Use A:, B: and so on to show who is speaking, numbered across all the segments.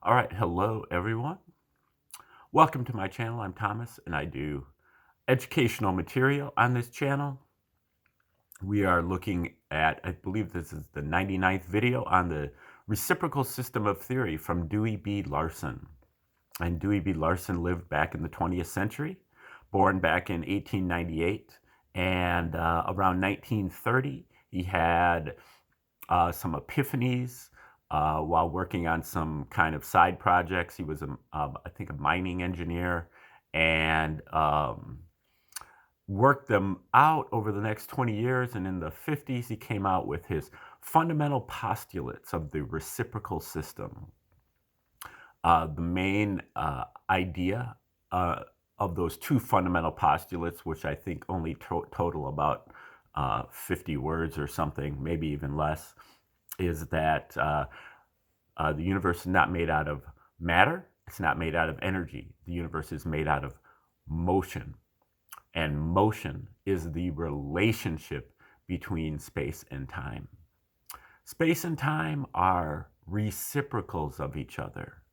A: All right, hello everyone. Welcome to my channel. I'm Thomas and I do educational material on this channel. We are looking at, I believe this is the 99th video on the reciprocal system of theory from Dewey B. Larson. And Dewey B. Larson lived back in the 20th century, born back in 1898, and around 1930 he had some epiphanies while working on some kind of side projects. He was, I think, a mining engineer, and worked them out over the next 20 years. And in the 50s, he came out with his fundamental postulates of the reciprocal system. The main idea of those two fundamental postulates, which I think only total about 50 words or something, maybe even less, is that the universe is not made out of matter. It's not made out of energy. The universe is made out of motion. And motion is the relationship between space and time. Space and time are reciprocals of each other,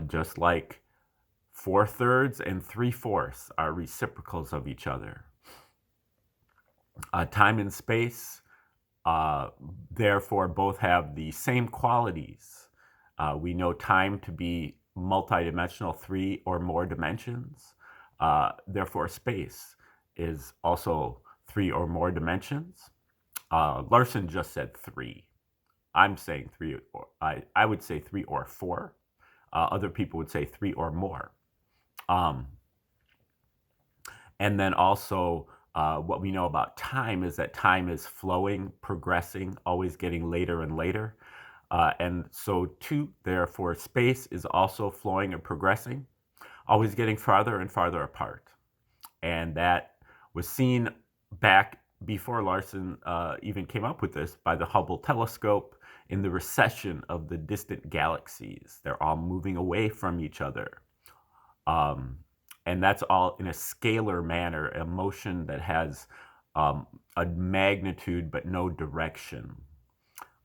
A: just like 4/3 and 3/4 are reciprocals of each other. Time and space therefore both have the same qualities. We know time to be multidimensional, 3 or more dimensions. Therefore space is also 3 or more dimensions. Larson just said 3. I'm saying 3, or I would say 3 or 4. Other people would say 3 or more. And then also what we know about time is that time is flowing, progressing, always getting later and later. And so too, therefore, space is also flowing and progressing, always getting farther and farther apart. And that was seen back before Larson even came up with this by the Hubble telescope in the recession of the distant galaxies. They're all moving away from each other. And that's all in a scalar manner, a motion that has a magnitude but no direction.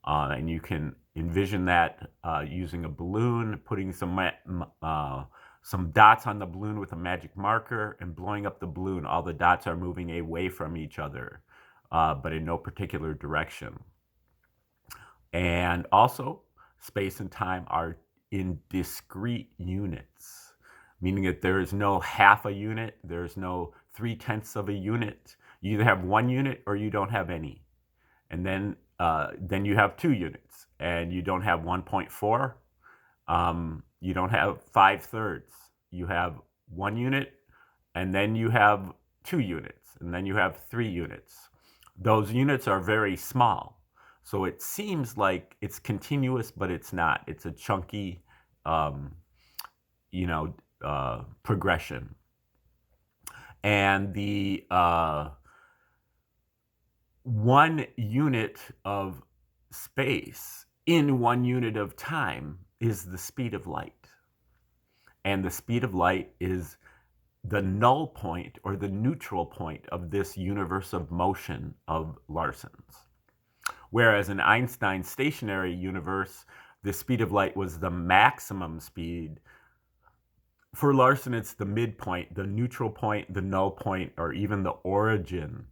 A: And you can envision that using a balloon, putting some dots on the balloon with a magic marker and blowing up the balloon. All the dots are moving away from each other, but in no particular direction. And also, space and time are in discrete units, meaning that there is no half a unit, there's no 3/10 of a unit. You either have 1 unit or you don't have any. And then you have 2 units, and you don't have 1.4. You don't have 5/3. You have 1 unit, and then you have 2 units, and then you have 3 units. Those units are very small. So it seems like it's continuous, but it's not. It's a chunky, progression. And the 1 unit of space in 1 unit of time is the speed of light. And the speed of light is the null point or the neutral point of this universe of motion of Larson's. Whereas in Einstein's stationary universe, the speed of light was the maximum speed. For Larson, it's the midpoint, the neutral point, the null point, or even the origin.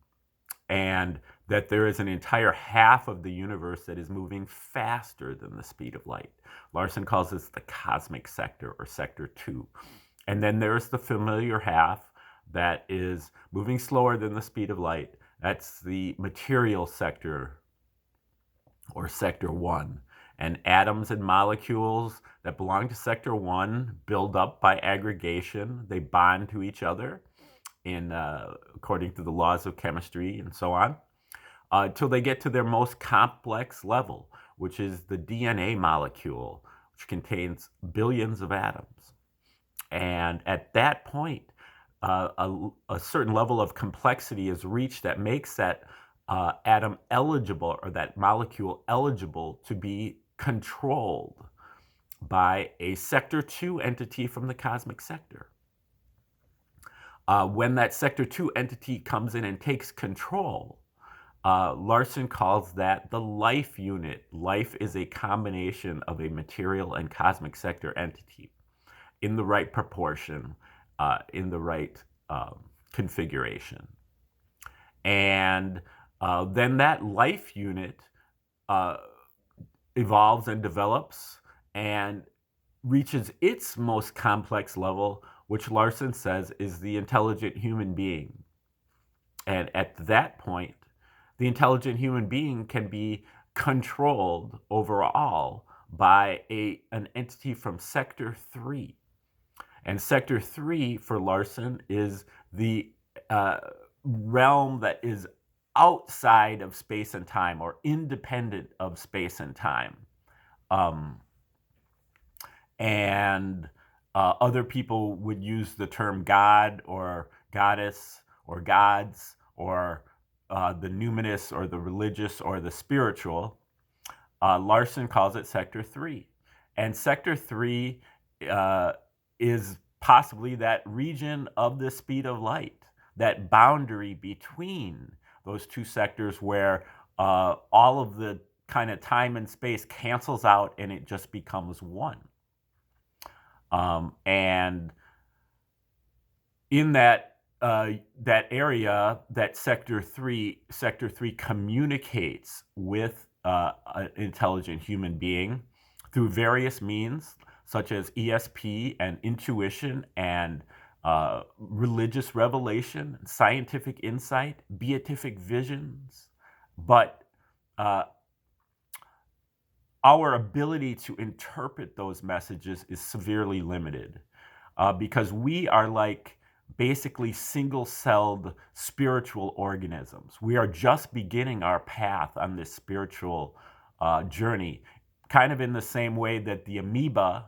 A: And that there is an entire half of the universe that is moving faster than the speed of light. Larson calls this the cosmic sector, or sector 2. And then there's the familiar half that is moving slower than the speed of light. That's the material sector, or sector 1. And atoms and molecules that belong to sector 1 build up by aggregation. They bond to each other according to the laws of chemistry and so on, until they get to their most complex level, which is the DNA molecule, which contains billions of atoms. And at that point, a certain level of complexity is reached that makes that atom eligible, or that molecule eligible, to be controlled by a sector 2 entity from the cosmic sector. When that sector 2 entity comes in and takes control, Larson calls that the life unit. Life is a combination of a material and cosmic sector entity in the right proportion, in the right configuration. And then that life unit uh, evolves and develops and reaches its most complex level, which Larson says is the intelligent human being. And at that point, the intelligent human being can be controlled overall by an entity from Sector 3. And Sector 3 for Larson is the realm that is outside of space and time, or independent of space and time. And other people would use the term God or goddess or gods or the numinous or the religious or the spiritual. Larson calls it Sector 3. And Sector 3 is possibly that region of the speed of light, that boundary between those two sectors where all of the kind of time and space cancels out and it just becomes one. And in that area, that Sector 3 communicates with an intelligent human being through various means, such as ESP and intuition and religious revelation, scientific insight, beatific visions. But our ability to interpret those messages is severely limited because we are like basically single-celled spiritual organisms. We are just beginning our path on this spiritual journey, kind of in the same way that the amoeba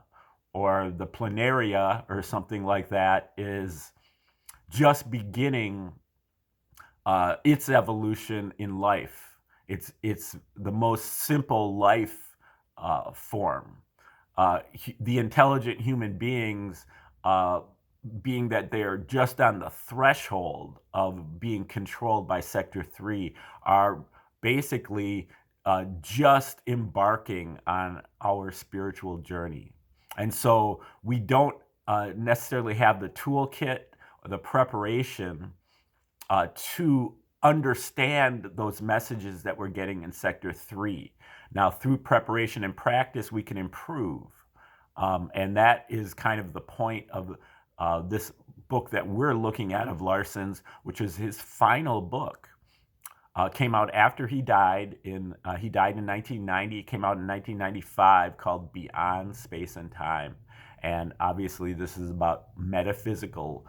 A: or the planaria or something like that is just beginning its evolution in life. It's the most simple life form. The intelligent human beings, being that they're just on the threshold of being controlled by Sector 3, are basically just embarking on our spiritual journey. And so we don't necessarily have the toolkit or the preparation to understand those messages that we're getting in Sector 3. Now, through preparation and practice, we can improve. And that is kind of the point of this book that we're looking at of Larson's, which is his final book. Came out after he died in 1990. It came out in 1995, called Beyond Space and Time. And obviously this is about metaphysical,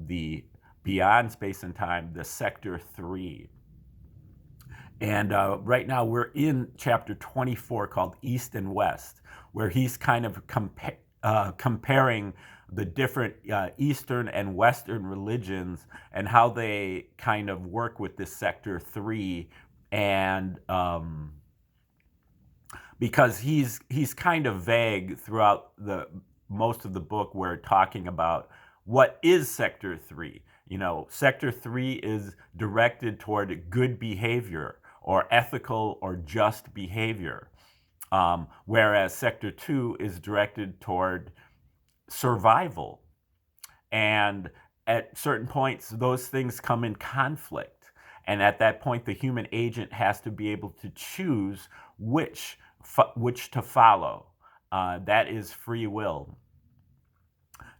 A: the beyond space and time, the Sector 3. And right now we're in chapter 24 called East and West, where he's kind of comparing the different Eastern and Western religions and how they kind of work with this Sector 3. And because he's kind of vague throughout the most of the book, where talking about what is Sector 3. You know, Sector 3 is directed toward good behavior or ethical or just behavior, whereas Sector 2 is directed toward survival. And at certain points, those things come in conflict. And at that point, the human agent has to be able to choose which to follow. That is free will.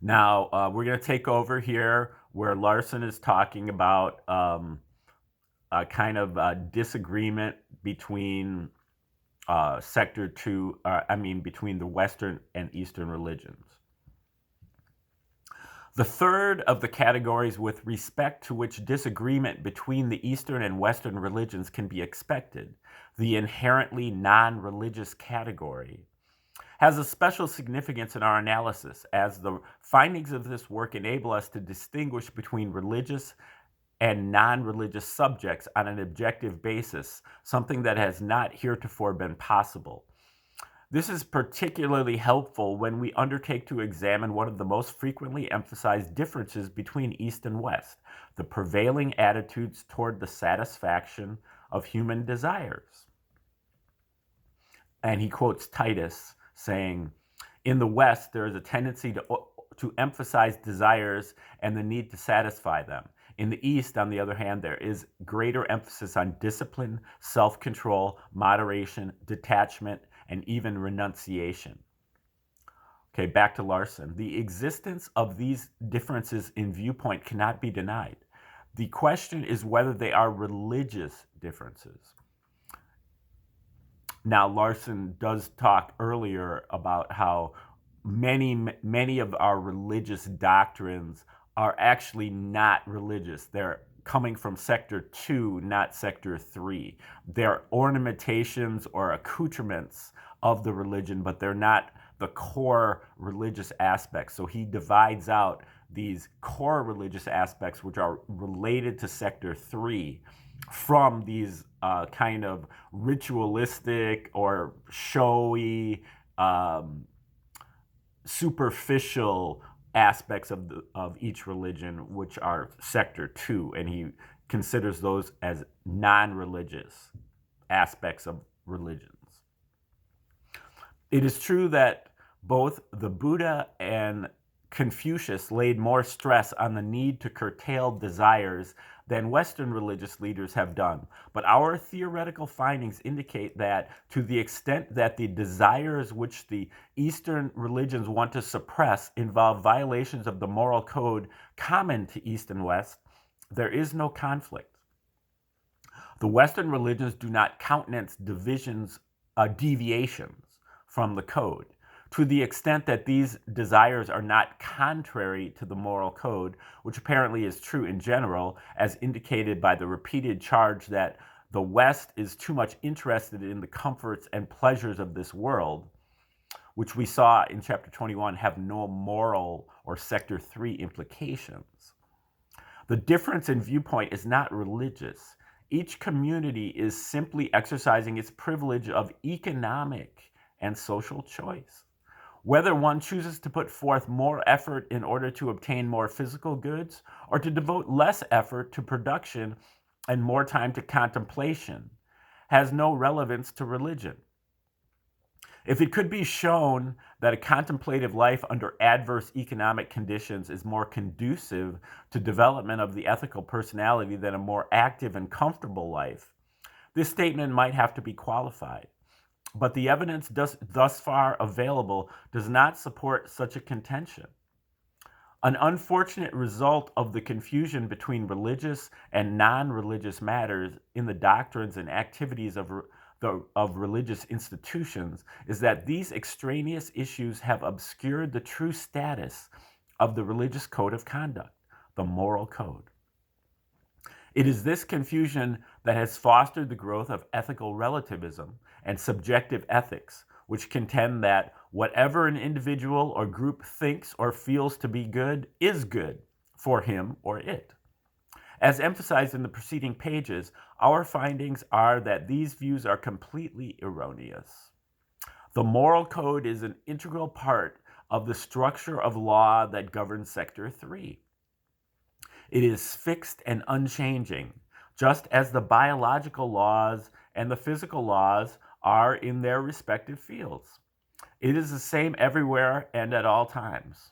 A: Now, we're going to take over here where Larson is talking about a kind of disagreement between Sector 2, between the Western and Eastern religions. The third of the categories with respect to which disagreement between the Eastern and Western religions can be expected, the inherently non-religious category, has a special significance in our analysis, as the findings of this work enable us to distinguish between religious and non-religious subjects on an objective basis, something that has not heretofore been possible. This is particularly helpful when we undertake to examine one of the most frequently emphasized differences between East and West, the prevailing attitudes toward the satisfaction of human desires. And he quotes Titus saying, in the West, there is a tendency to emphasize desires and the need to satisfy them. In the East, on the other hand, there is greater emphasis on discipline, self-control, moderation, detachment, and even renunciation. Okay, back to Larson. The existence of these differences in viewpoint cannot be denied. The question is whether they are religious differences. Now, Larson does talk earlier about how many of our religious doctrines are actually not religious. They're coming from sector 2, not sector 3. They're ornamentations or accoutrements of the religion, but they're not the core religious aspects. So he divides out these core religious aspects, which are related to sector 3, from these kind of ritualistic or showy, superficial aspects of each religion, which are sector 2, and he considers those as non-religious aspects of religions. It is true that both the Buddha and Confucius laid more stress on the need to curtail desires than Western religious leaders have done. But our theoretical findings indicate that to the extent that the desires which the Eastern religions want to suppress involve violations of the moral code common to East and West, there is no conflict. The Western religions do not countenance deviations from the code. To the extent that these desires are not contrary to the moral code, which apparently is true in general, as indicated by the repeated charge that the West is too much interested in the comforts and pleasures of this world, which we saw in chapter 21 have no moral or sector 3 implications. The difference in viewpoint is not religious. Each community is simply exercising its privilege of economic and social choice. Whether one chooses to put forth more effort in order to obtain more physical goods or to devote less effort to production and more time to contemplation has no relevance to religion. If it could be shown that a contemplative life under adverse economic conditions is more conducive to development of the ethical personality than a more active and comfortable life, this statement might have to be qualified. But the evidence thus far available does not support such a contention. An unfortunate result of the confusion between religious and non-religious matters in the doctrines and activities of religious institutions is that these extraneous issues have obscured the true status of the religious code of conduct, the moral code. It is this confusion that has fostered the growth of ethical relativism and subjective ethics, which contend that whatever an individual or group thinks or feels to be good is good for him or it. As emphasized in the preceding pages, our findings are that these views are completely erroneous. The moral code is an integral part of the structure of law that governs Sector 3. It is fixed and unchanging, just as the biological laws and the physical laws are in their respective fields. It is the same everywhere and at all times.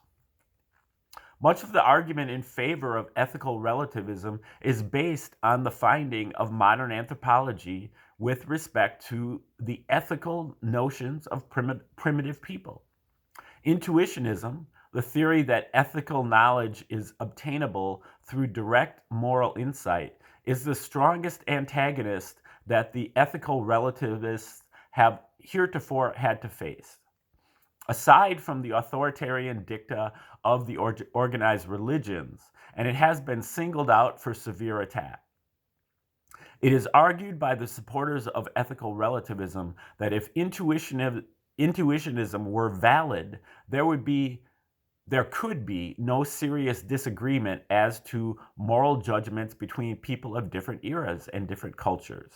A: Much of the argument in favor of ethical relativism is based on the finding of modern anthropology with respect to the ethical notions of primitive people. Intuitionism, the theory that ethical knowledge is obtainable through direct moral insight, is the strongest antagonist that the ethical relativists have heretofore had to face. Aside from the authoritarian dicta of the organized religions, and it has been singled out for severe attack. It is argued by the supporters of ethical relativism that if intuitionism were valid, there could be no serious disagreement as to moral judgments between people of different eras and different cultures.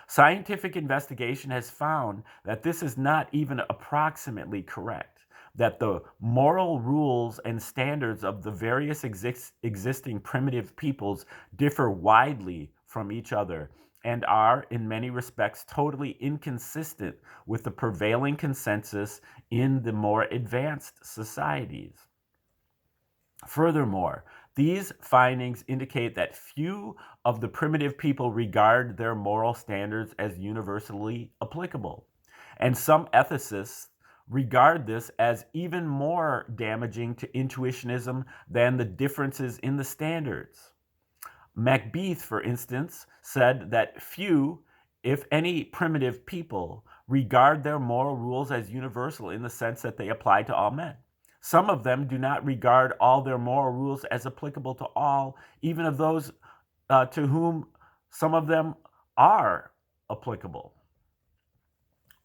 A: Scientific investigation has found that this is not even approximately correct, that the moral rules and standards of the various existing primitive peoples differ widely from each other, and are, in many respects, totally inconsistent with the prevailing consensus in the more advanced societies. Furthermore, these findings indicate that few of the primitive people regard their moral standards as universally applicable, and some ethicists regard this as even more damaging to intuitionism than the differences in the standards. Macbeth, for instance, said that few, if any, primitive people regard their moral rules as universal in the sense that they apply to all men. Some of them do not regard all their moral rules as applicable to all, even of those to whom some of them are applicable.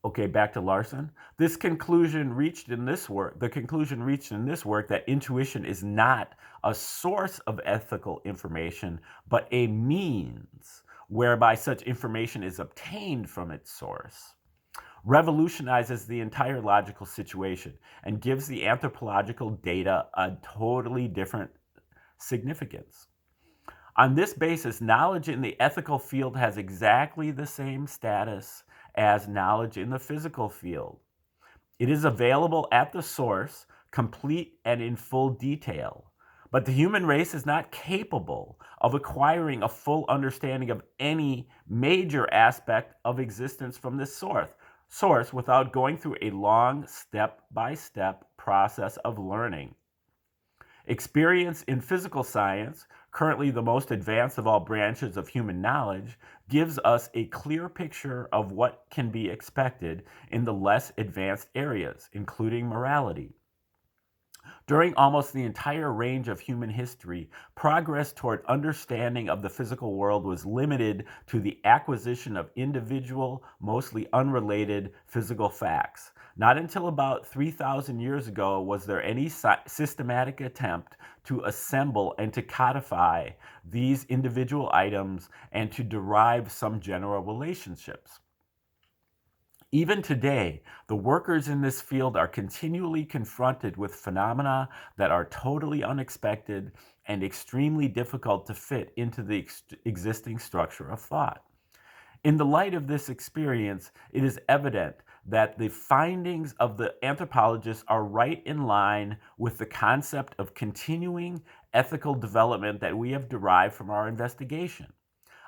A: Okay, back to Larson. The conclusion reached in this work that intuition is not a source of ethical information, but a means whereby such information is obtained from its source, revolutionizes the entire logical situation and gives the anthropological data a totally different significance. On this basis, knowledge in the ethical field has exactly the same status as knowledge in the physical field. It is available at the source, complete and in full detail. But the human race is not capable of acquiring a full understanding of any major aspect of existence from this source without going through a long step-by-step process of learning. Experience in physical science, currently the most advanced of all branches of human knowledge, gives us a clear picture of what can be expected in the less advanced areas, including morality. During almost the entire range of human history, progress toward understanding of the physical world was limited to the acquisition of individual, mostly unrelated physical facts. Not until about 3,000 years ago was there any systematic attempt to assemble and to codify these individual items and to derive some general relationships. Even today, the workers in this field are continually confronted with phenomena that are totally unexpected and extremely difficult to fit into the existing structure of thought. In the light of this experience, it is evident that the findings of the anthropologists are right in line with the concept of continuing ethical development that we have derived from our investigation.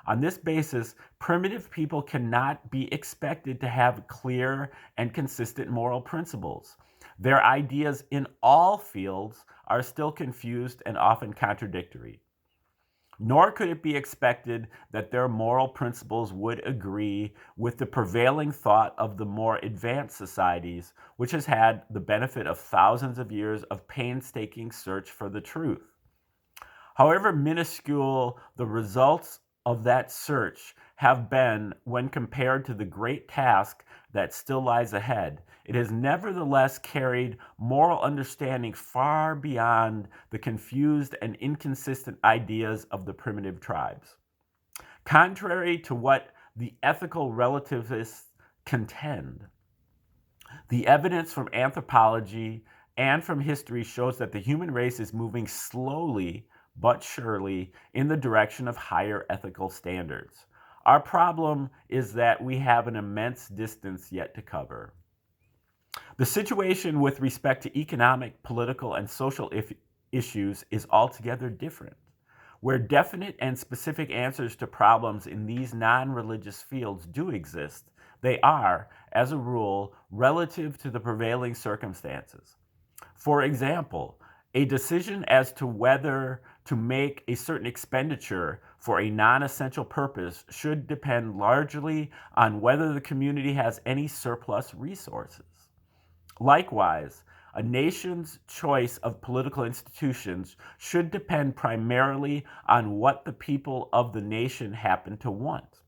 A: On this basis, primitive people cannot be expected to have clear and consistent moral principles. Their ideas in all fields are still confused and often contradictory. Nor could it be expected that their moral principles would agree with the prevailing thought of the more advanced societies, which has had the benefit of thousands of years of painstaking search for the truth. However minuscule the results of that search have been when compared to the great task that still lies ahead, it has nevertheless carried moral understanding far beyond the confused and inconsistent ideas of the primitive tribes. Contrary to what the ethical relativists contend, the evidence from anthropology and from history shows that the human race is moving slowly but surely in the direction of higher ethical standards. Our problem is that we have an immense distance yet to cover. The situation with respect to economic, political, and social issues is altogether different. Where definite and specific answers to problems in these non-religious fields do exist, they are, as a rule, relative to the prevailing circumstances. For example, a decision as to whether to make a certain expenditure for a non-essential purpose should depend largely on whether the community has any surplus resources. Likewise, a nation's choice of political institutions should depend primarily on what the people of the nation happen to want.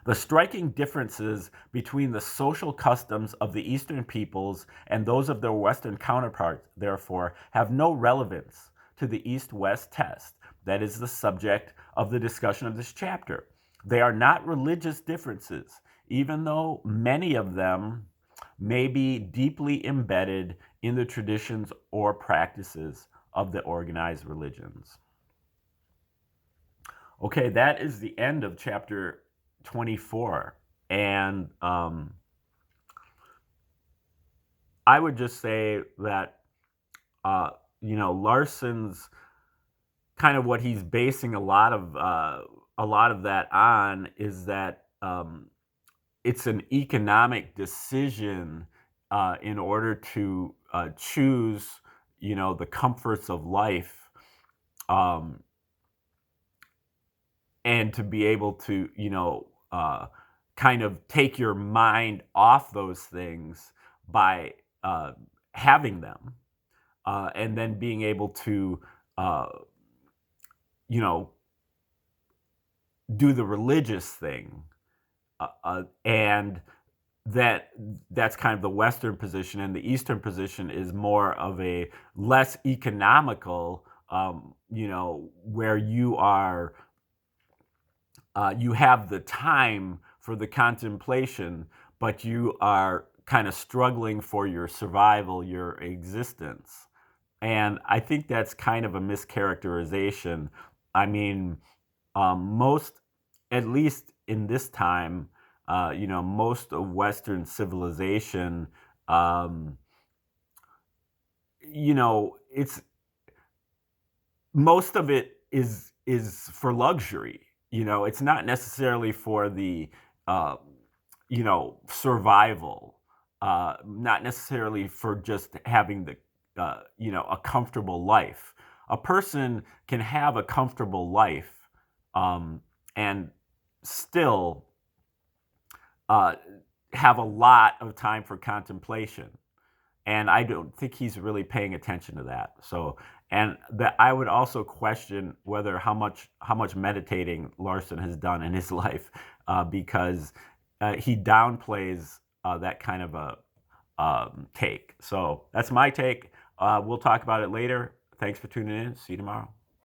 A: The striking differences between the social customs of the Eastern peoples and those of their Western counterparts, therefore, have no relevance to the East-West test that is the subject of the discussion of this chapter. They are not religious differences, even though many of them may be deeply embedded in the traditions or practices of the organized religions. Okay, that is the end of chapter 24. And I would just say that, uh, Larson's kind of what he's basing a lot of that on is that it's an economic decision in order to choose, the comforts of life, um, and to be able to, kind of take your mind off those things by uh, having them, and then being able to, uh, you know, do the religious thing, and that that's kind of the Western position, and the Eastern position is more of a less economical, where you have the time for the contemplation, but you are kind of struggling for your survival, your existence. And I think that's kind of a mischaracterization. I mean, most, at least in this time, most of Western civilization, um, it's most of it is for luxury. It's not necessarily for the uh, survival, not necessarily for just having the a comfortable life. A person can have a comfortable life, and still uh, have a lot of time for contemplation. And I don't think he's really paying attention to that. So, and that I would also question whether how much meditating Larson has done in his life, because he downplays that kind of a take. So that's my take. We'll talk about it later. Thanks for tuning in. See you tomorrow.